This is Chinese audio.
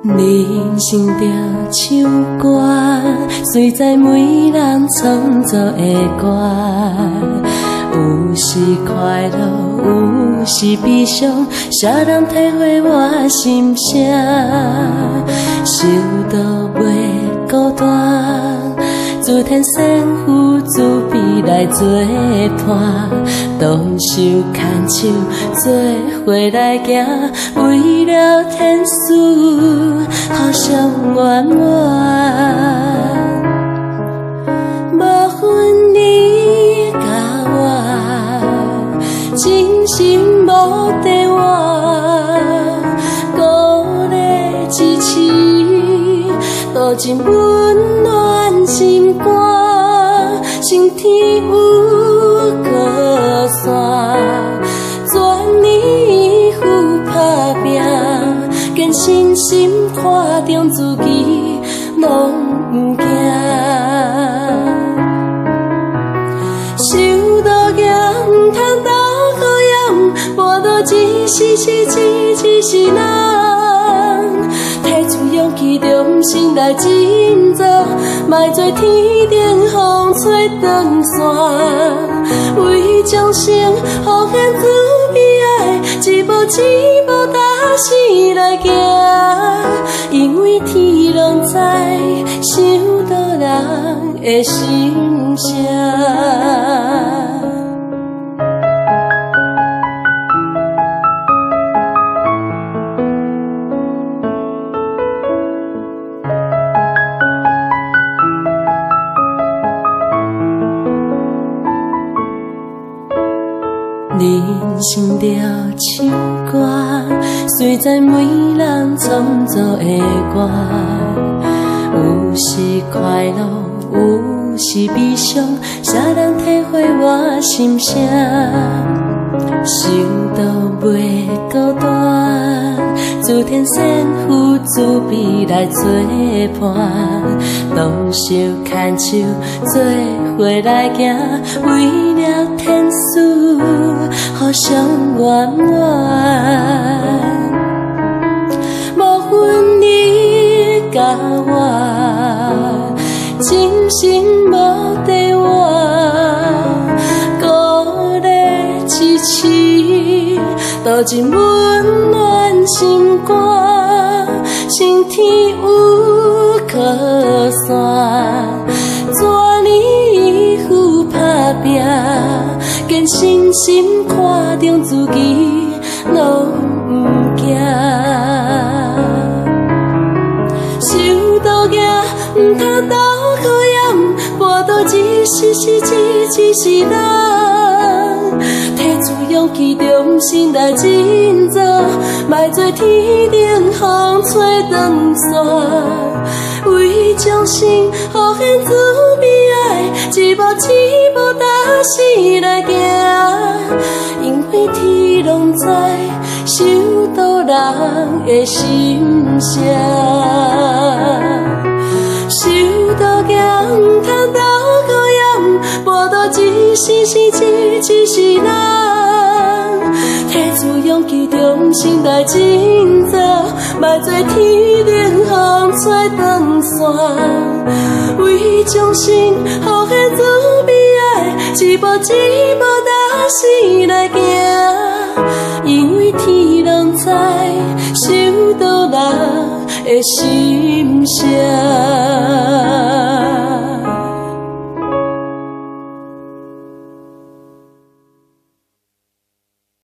人生着唱歌，随在每人创作的歌，有时快乐，有时悲伤，谁人体会我心声？受到袂孤单，自天仙父慈悲来作伴，同手牵手做伙来行，为了天使互相圆满。无分你甲我，真心无地我，鼓励支持，渡尽温暖心肝，心天有靠山，全力赴打拼，坚信心看重自己，拢不惊。受到惊，唔通斗考验，跋倒一世人。提出勇气，重新来振作，莫做天顶风吹断线。为众生，奉献慈悲爱，一步一步踏实来行。因为天拢知，想到人的心声。人生着唱歌，随在每人创作的歌，有时快乐，有时悲伤，谁人体会我心声？想到袂孤单，自天仙父慈悲来作伴，同手牵手做伙来行，为了天使互相圆满。无分你甲我，真心无地我，鼓励支持，渡尽温暖心肝，心天有靠山，全力赴打拼，坚信心看重自己，拢不惊。受到惊，唔通斗考验，跋倒一世人。提出勇气，重新来振作，莫做天顶风吹断线。为众生，奉献慈悲爱，一步一步踏实来行。因为天拢知，受到人的心声。受到惊，唔通斗考验，跋倒一世人。提出勇气，重新来振作，莫做天顶风吹断线。为众生，奉献慈悲爱，一步一步踏实来行。因为天拢知，受到人的心声。